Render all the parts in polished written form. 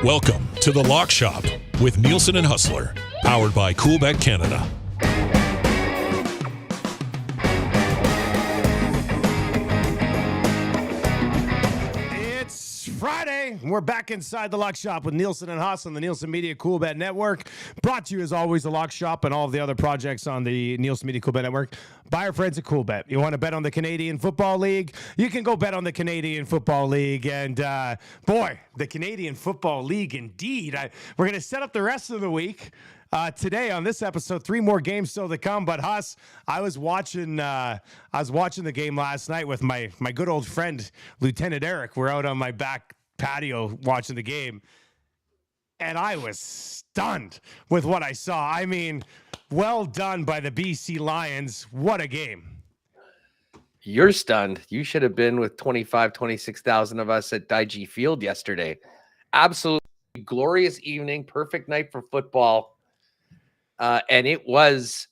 Welcome to the Lock Shop with Nielson and Hustler, powered by Coolbet Canada. It's Friday. We're back inside the Lock Shop with Nielson and Hus on the Nielson Media Coolbet Network. Brought to you, as always, the Lock Shop and all of the other projects on the Nielson Media Coolbet Network by our friends at Coolbet. You want to bet on the Canadian Football League? You can go bet on the Canadian Football League. And, boy, the Canadian Football League, indeed. We're going to set up the rest of the week. Today on this episode, 3 more games still to come. But Hus, I was watching the game last night with my good old friend Lieutenant Eric. We're out on my back patio watching the game, and I was stunned with what I saw. I mean, well done by the BC Lions. What a game. You're stunned. You should have been with 26,000 of us at IG Field yesterday. Absolutely glorious evening, perfect night for football. And it was,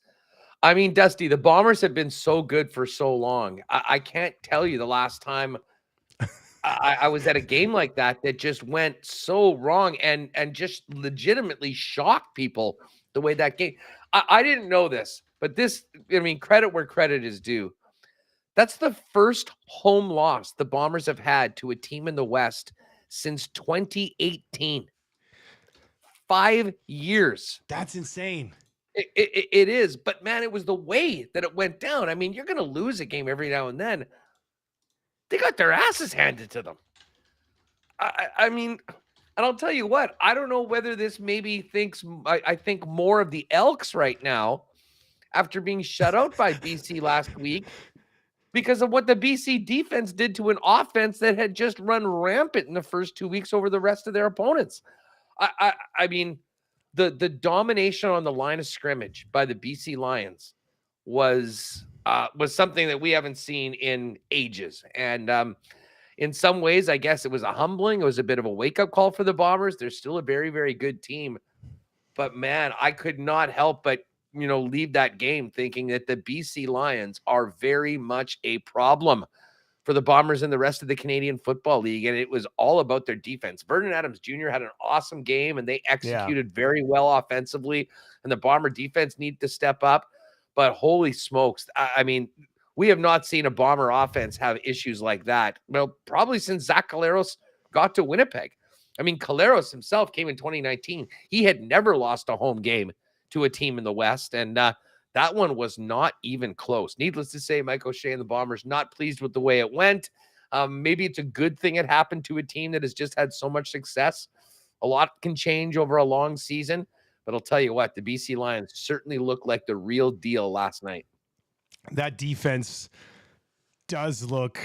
I mean, Dusty, the Bombers have been so good for so long. I can't tell you the last time I was at a game like that just went so wrong and just legitimately shocked people the way that game. I didn't know this, but this, I mean, credit where credit is due. That's the first home loss the Bombers have had to a team in the West since 2018. 5 years. That's insane. It is, but man, it was the way that it went down. I mean, you're going to lose a game every now and then. They got their asses handed to them. I mean, and I'll tell you what, I don't know whether this maybe thinks, I think more of the Elks right now after being shut out by BC last week because of what the BC defense did to an offense that had just run rampant in the first 2 weeks over the rest of their opponents. I mean, the domination on the line of scrimmage by the BC Lions was something that we haven't seen in ages. And in some ways, I guess it was a humbling. It was a bit of a wake-up call for the Bombers. They're still a very, very good team. But, man, I could not help but, leave that game thinking that the BC Lions are very much a problem for the Bombers and the rest of the Canadian Football League, and it was all about their defense. Vernon Adams Jr. had an awesome game, and they executed very well offensively, and the Bomber defense needed to step up. But holy smokes, I mean, we have not seen a Bomber offense have issues like that, well, probably since Zach Collaros got to Winnipeg. I mean, Collaros himself came in 2019. He had never lost a home game to a team in the West, and that one was not even close. Needless to say, Mike O'Shea and the Bombers not pleased with the way it went. Maybe it's a good thing it happened to a team that has just had so much success. A lot can change over a long season, but I'll tell you what, the BC Lions certainly looked like the real deal last night. That defense does look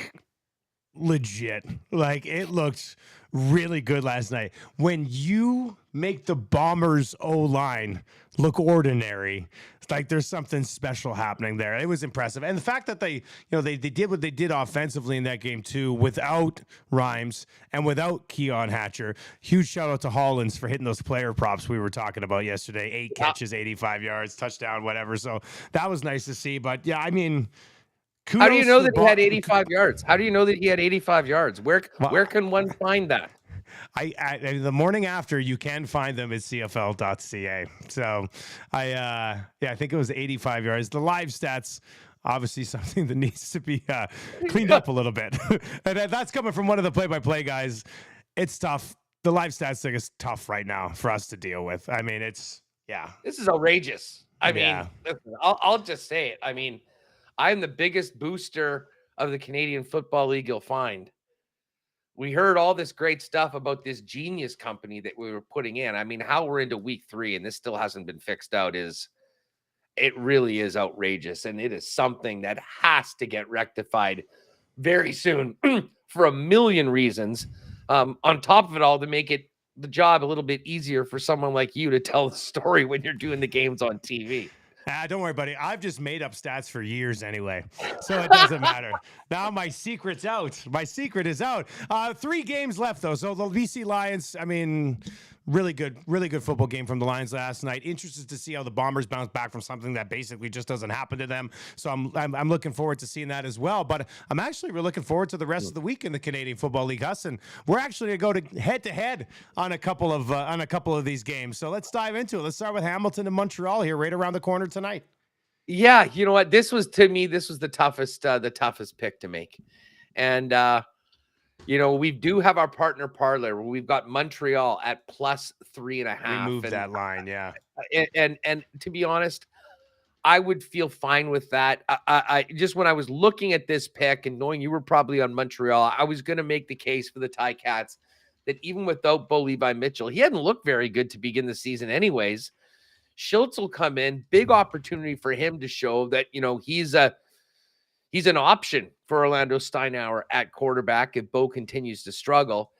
legit. Like, it looked really good last night. When you make the Bombers O-line look ordinary, it's like there's something special happening there. It was impressive. And the fact that they did what they did offensively in that game too, without Rhymes and without Keon Hatcher. Huge shout out to Hollins for hitting those player props we were talking about yesterday. 8 catches, 85 yards, touchdown, whatever. So that was nice to see. But yeah, I mean, how do you know that he had 85 yards? How do you know that he had 85 yards? Where can one find that? I the morning after, you can find them at cfl.ca. So I think it was 85 yards. The live stats, obviously something that needs to be cleaned up a little bit. And that's coming from one of the play-by-play guys. It's tough. The live stats thing is tough right now for us to deal with. I mean, this is outrageous. I mean, listen, I'll just say it. I mean, I'm the biggest booster of the Canadian Football League you'll find. We heard all this great stuff about this genius company that we were putting in. I mean, how we're into week 3 and this still hasn't been fixed out it really is outrageous. And it is something that has to get rectified very soon for a million reasons. On top of it all, to make the job a little bit easier for someone like you to tell the story when you're doing the games on TV. Don't worry, buddy. I've just made up stats for years anyway, so it doesn't matter. Now my secret's out. My secret is out. 3 games left, though. So the BC Lions, I mean, Really good football game from the Lions last night. Interested to see how the Bombers bounce back from something that basically just doesn't happen to them. So I'm looking forward to seeing that as well. But I'm actually really looking forward to the rest of the week in the Canadian Football League, Hus, and we're actually going to go to head on a couple of these games. So let's dive into it. Let's start with Hamilton and Montreal here, right around the corner tonight. Yeah, you know what? This was the toughest pick to make, and we do have our partner parlay where we've got Montreal at plus 3.5. We moved that line, yeah. And to be honest, I would feel fine with that. I just, when I was looking at this pick and knowing you were probably on Montreal, I was going to make the case for the Ticats that even without Bo Levi Mitchell, he hadn't looked very good to begin the season anyways. Schultz will come in, big opportunity for him to show that, he's an option for Orlando Steinauer at quarterback if Bo continues to struggle.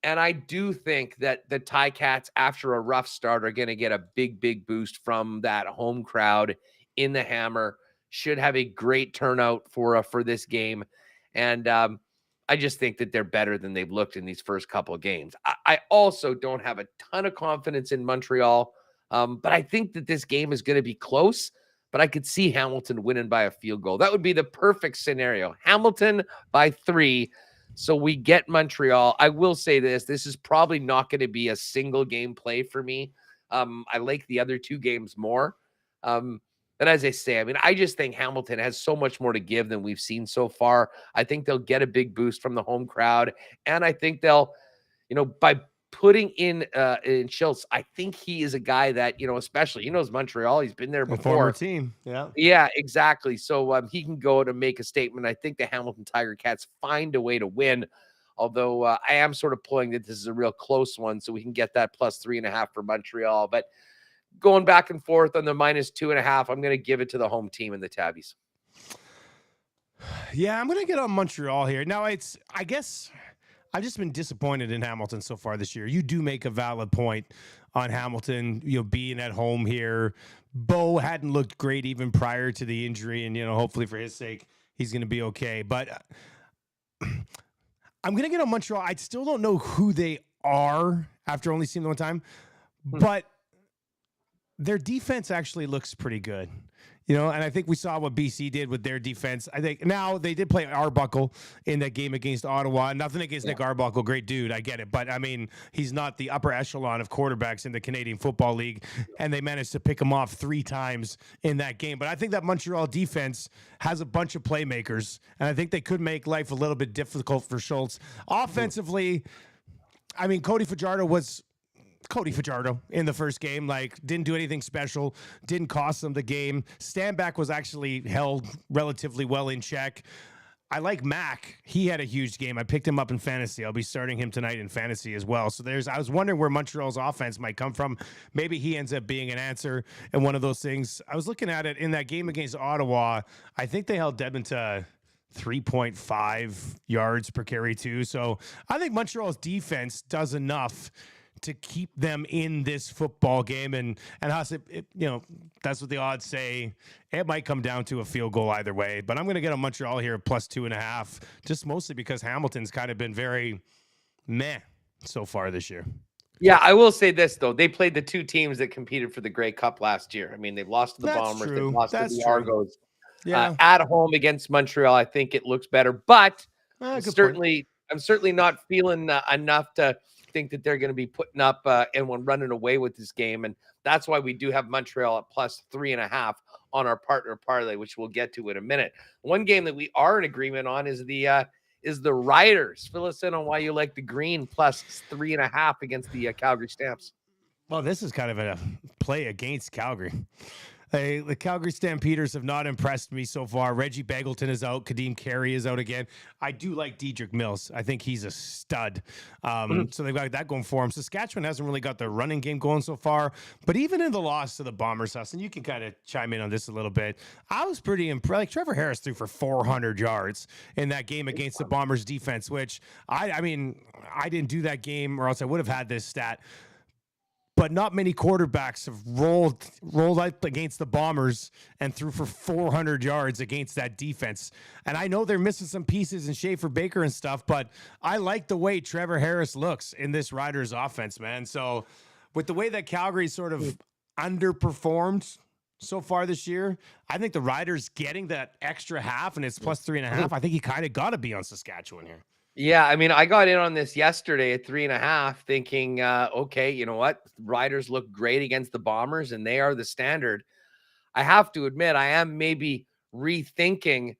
And I do think that the Ticats, after a rough start, are going to get a big boost from that home crowd in the Hammer. Should have a great turnout for this game. And I just think that they're better than they've looked in these first couple of games. I also don't have a ton of confidence in Montreal, but I think that this game is going to be close. But I could see Hamilton winning by a field goal. That would be the perfect scenario. Hamilton by 3. So we get Montreal. I will say this is probably not going to be a single game play for me. I like the other 2 games more. But as I say, I just think Hamilton has so much more to give than we've seen so far. I think they'll get a big boost from the home crowd. And I think they'll, by putting in Schultz, I think he is a guy that, especially, he knows Montreal. He's been there before. Former team. Yeah. Yeah, exactly. So he can go to make a statement. I think the Hamilton Tiger Cats find a way to win, although I am sort of pulling that this is a real close one, so we can get that plus 3.5 for Montreal. But going back and forth on the minus 2.5, I'm going to give it to the home team and the Tabbies. Yeah, I'm going to get on Montreal here. Now, I guess I've just been disappointed in Hamilton so far this year. You do make a valid point on Hamilton, being at home here. Bo hadn't looked great even prior to the injury, and, hopefully for his sake, he's going to be okay. But I'm going to get on Montreal. I still don't know who they are after only seeing them one time, but their defense actually looks pretty good. And I think we saw what BC did with their defense. I think now they did play Arbuckle in that game against Ottawa. Nothing against Nick Arbuckle, great dude, I get it. But, he's not the upper echelon of quarterbacks in the Canadian Football League, and they managed to pick him off 3 times in that game. But I think that Montreal defense has a bunch of playmakers, and I think they could make life a little bit difficult for Schultz. Offensively, Cody Fajardo in the first game, didn't do anything special, didn't cost them the game. Stanback was actually held relatively well in check. I like Mac. He had a huge game. I picked him up in fantasy. I'll be starting him tonight in fantasy as well. So I was wondering where Montreal's offense might come from. Maybe he ends up being an answer in one of those things. I was looking at it in that game against Ottawa. I think they held Dedmon to 3.5 yards per carry too. So I think Montreal's defense does enough to keep them in this football game. And Hus, that's what the odds say. It might come down to a field goal either way, but I'm going to get on Montreal here plus 2.5, just mostly because Hamilton's kind of been very meh so far this year. Yeah, I will say this, though. They played the 2 teams that competed for the Grey Cup last year. They've lost to the Bombers. They've lost to the Argos. Yeah. At home against Montreal, I think it looks better, but I'm certainly not feeling enough to think that they're going to be putting up and running away with this game. And that's why we do have Montreal at plus 3.5 on our partner parlay, which we'll get to in a minute. One game that we are in agreement on is the Riders. Fill us in on why you like the green plus 3.5 against the Calgary Stamps. Well, this is kind of a play against Calgary. The Calgary Stampeders have not impressed me so far. Reggie Bagleton is out. Kadeem Carey is out again. I do like Dedrick Mills. I think he's a stud. So they've got that going for him. Saskatchewan hasn't really got their running game going so far. But even in the loss to the Bombers, and you can kind of chime in on this a little bit, I was pretty impressed. Trevor Harris threw for 400 yards in that game against the Bombers defense, which, I didn't do that game or else I would have had this stat. But not many quarterbacks have rolled out against the Bombers and threw for 400 yards against that defense. And I know they're missing some pieces in Schaefer Baker and stuff, but I like the way Trevor Harris looks in this Riders offense, man. So with the way that Calgary sort of underperformed so far this year, I think the Riders getting that extra half and it's plus 3.5. I think you kind of got to be on Saskatchewan here. Yeah, I mean, I got in on this yesterday at 3.5, thinking, okay, you know what? Riders look great against the Bombers, and they are the standard. I have to admit, I am maybe rethinking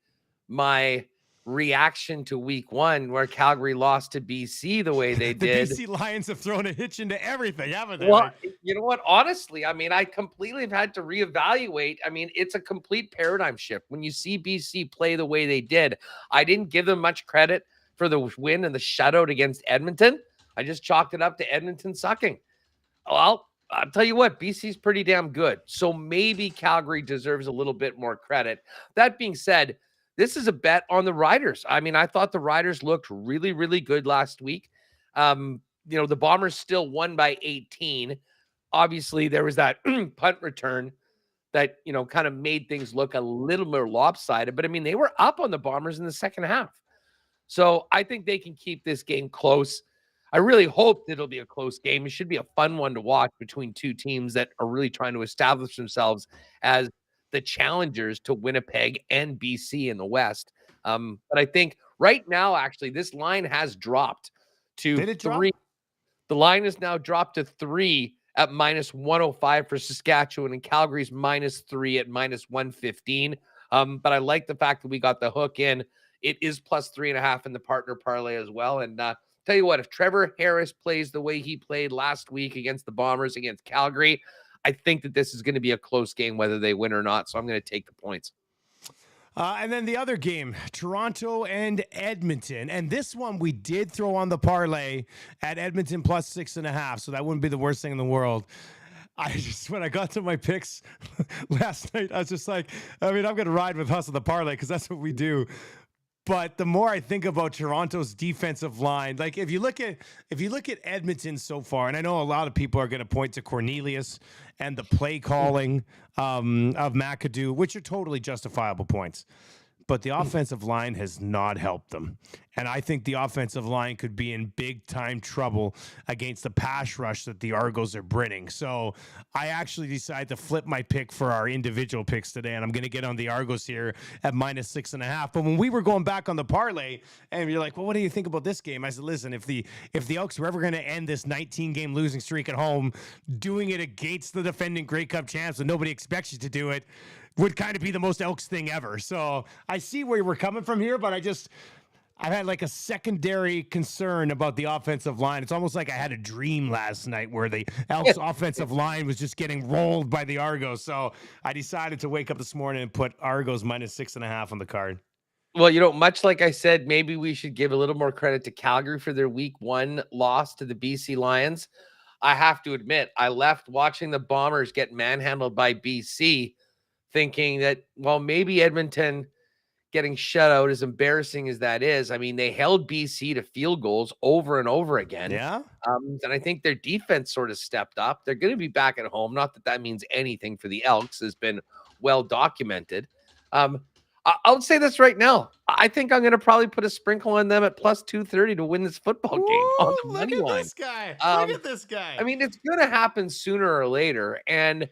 my reaction to week 1 where Calgary lost to BC the way they did. The BC Lions have thrown a hitch into everything, haven't they? Well, you know what? Honestly, I mean, I completely have had to reevaluate. I mean, it's a complete paradigm shift. When you see BC play the way they did, I didn't give them much credit for the win and the shutout against Edmonton. I just chalked it up to Edmonton sucking. Well, I'll tell you what, BC's pretty damn good. So maybe Calgary deserves a little bit more credit. That being said, this is a bet on the Riders. I mean, I thought the Riders looked really, really good last week. The Bombers still won by 18. Obviously, there was that punt return that, kind of made things look a little more lopsided. But, I mean, they were up on the Bombers in the second half. So I think they can keep this game close. I really hope that it'll be a close game. It should be a fun one to watch between two teams that are really trying to establish themselves as the challengers to Winnipeg and BC in the West. But I think right now, actually, this line has dropped to 3. The line is now dropped to 3 at minus 105 for Saskatchewan, and Calgary's minus 3 at minus 115. But I like the fact that we got the hook in. It is plus 3.5 in the partner parlay as well. And tell you what, if Trevor Harris plays the way he played last week against the Bombers, against Calgary, I think that this is going to be a close game, whether they win or not. So I'm going to take the points. And then the other game, Toronto and Edmonton. And this one we did throw on the parlay at Edmonton plus 6.5. So that wouldn't be the worst thing in the world. When I got to my picks last night, I was just like, I'm going to ride with Hus on the parlay because that's what we do. But the more I think about Toronto's defensive line, like if you look at Edmonton so far, and I know a lot of people are going to point to Cornelius and the play calling of McAdoo, which are totally justifiable points. But the offensive line has not helped them. And I think the offensive line could be in big-time trouble against the pass rush that the Argos are bringing. So I actually decided to flip my pick for our individual picks today, and I'm going to get on the Argos here at minus 6.5. But when we were going back on the parlay, and you're like, well, what do you think about this game? I said, listen, if the Elks were ever going to end this 19-game losing streak at home, doing it against the defending Grey Cup champs, and nobody expects you to do it, would kind of be the most Elks thing ever. So I see where we're coming from here, but I've had like a secondary concern about the offensive line. It's almost like I had a dream last night where the Elks offensive line was just getting rolled by the Argos. So I decided to wake up this morning and put Argos minus 6.5 on the card. Well, much like I said, maybe we should give a little more credit to Calgary for their week 1 loss to the BC Lions. I have to admit, I left watching the Bombers get manhandled by BC thinking that, well, maybe Edmonton getting shut out, as embarrassing as that is. I mean, they held BC to field goals over and over again. Yeah. And I think their defense sort of stepped up. They're going to be back at home. Not that that means anything for the Elks, has been well documented. I'll say this right now. I think I'm going to probably put a sprinkle on them at plus 230 to win this football game on the money line. Look at this guy. I mean, it's going to happen sooner or later. And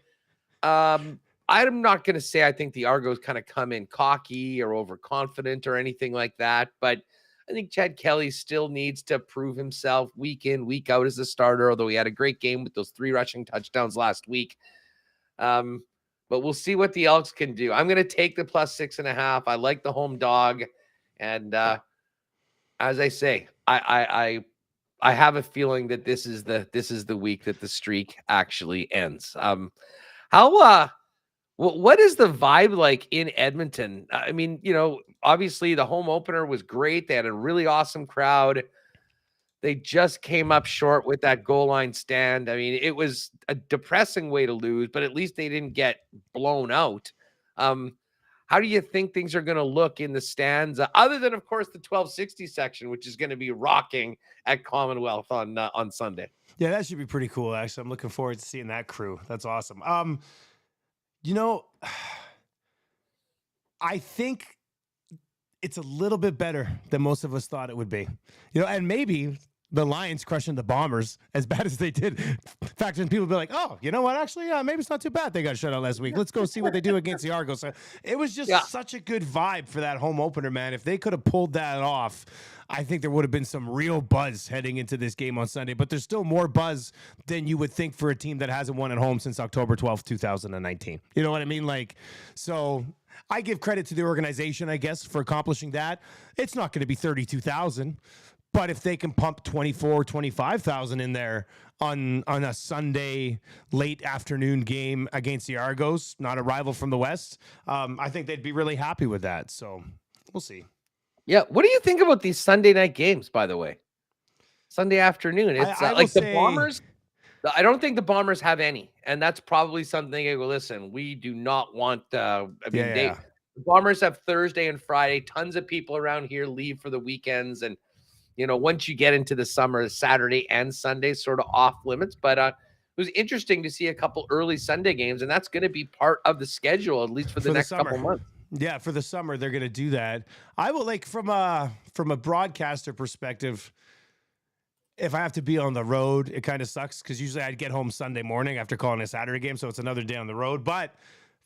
I'm not going to say I think the Argos kind of come in cocky or overconfident or anything like that, but I think Chad Kelly still needs to prove himself week in, week out as a starter, although he had a great game with those 3 rushing touchdowns last week. But we'll see what the Elks can do. I'm going to take the plus 6.5. I like the home dog. And as I say, I have a feeling that this is the week that the streak actually ends. What is the vibe like in Edmonton? I mean, obviously the home opener was great. They had a really awesome crowd. They just came up short with that goal line stand. I mean, it was a depressing way to lose, but at least they didn't get blown out. How do you think things are going to look in the stands, other than, of course, the 1260 section, which is going to be rocking at Commonwealth on Sunday? Yeah, that should be pretty cool, actually. I'm looking forward to seeing that crew. That's awesome. I think it's a little bit better than most of us thought it would be. And maybe the Lions crushing the Bombers as bad as they did. Factor in people be like, oh, you know what? Actually, maybe it's not too bad they got shut out last week. Let's go see what they do against the Argos. So it was just such a good vibe for that home opener, man. If they could have pulled that off, I think there would have been some real buzz heading into this game on Sunday. But there's still more buzz than you would think for a team that hasn't won at home since October 12th, 2019. You know what I mean? Like, so I give credit to the organization, I guess, for accomplishing that. It's not going to be 32,000. But if they can pump 24, 25,000 in there on a Sunday late afternoon game against the Argos, not a rival from the West, I think they'd be really happy with that. So we'll see. Yeah. What do you think about these Sunday night games, by the way? Sunday afternoon. It's like the Bombers. I don't think the Bombers have any. And that's probably something they go, listen, we do not want, the Bombers have Thursday and Friday. Tons of people around here leave for the weekends. And, you know, once you get into the summer, Saturday and Sunday sort of off limits. But it was interesting to see a couple early Sunday games, and that's going to be part of the schedule, at least for the next couple months. Yeah, for the summer, they're going to do that. I will, like, from a broadcaster perspective, if I have to be on the road, it kind of sucks because usually I'd get home Sunday morning after calling a Saturday game, so it's another day on the road. But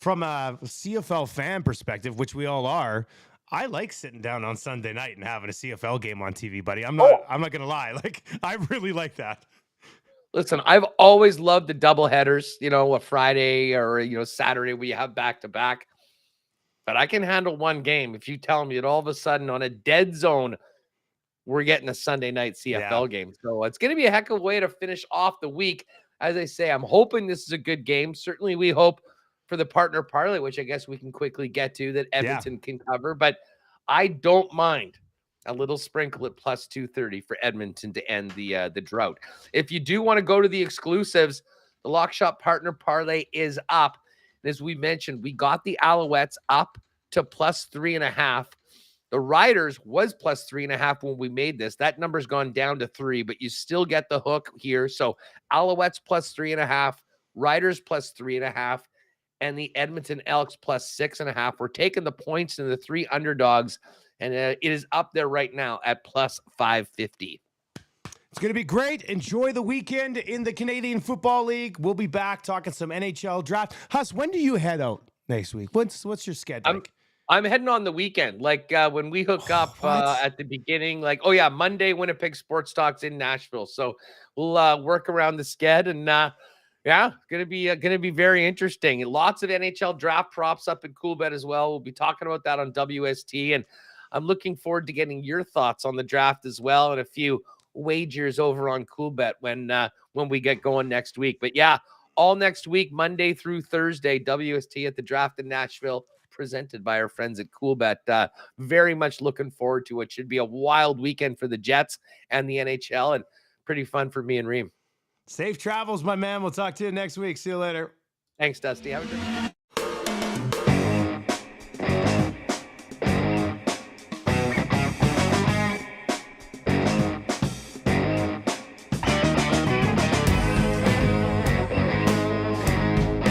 from a CFL fan perspective, which we all are, I like sitting down on Sunday night and having a CFL game on TV, buddy. I'm not gonna lie. Like, I really like that. Listen, I've always loved the double headers, you know, a Friday or, you know, Saturday we have back to back. But I can handle one game if you tell me that all of a sudden on a dead zone, we're getting a Sunday night CFL game. So it's gonna be a heck of a way to finish off the week. As I say, I'm hoping this is a good game. Certainly we hope for the partner parlay, which I guess we can quickly get to, that Edmonton can cover. But I don't mind a little sprinkle at plus 230 for Edmonton to end the drought. If you do want to go to the exclusives, the Lock Shop partner parlay is up. And as we mentioned, we got the Alouettes up to plus 3.5. The Riders was plus 3.5 when we made this. That number's gone down to 3, but you still get the hook here. So Alouettes plus 3.5, Riders plus 3.5. And the Edmonton Elks plus 6.5. We're taking the points in the 3 underdogs, and it is up there right now at plus 550. It's going to be great. Enjoy the weekend in the Canadian Football League. We'll be back talking some NHL draft. Huss, when do you head out next week? What's your schedule? I'm heading on the weekend. Like when we hook up at the beginning, like, Monday, Winnipeg Sports Talks in Nashville. So we'll work around the sked and yeah, gonna be very interesting. And lots of NHL draft props up in Coolbet as well. We'll be talking about that on WST, and I'm looking forward to getting your thoughts on the draft as well, and a few wagers over on Coolbet when we get going next week. But yeah, all next week, Monday through Thursday, WST at the draft in Nashville, presented by our friends at Coolbet. Very much looking forward to what should be a wild weekend for the Jets and the NHL, and pretty fun for me and Reem. Safe travels, my man. We'll talk to you next week. See you later. Thanks, Dusty. Have a good one.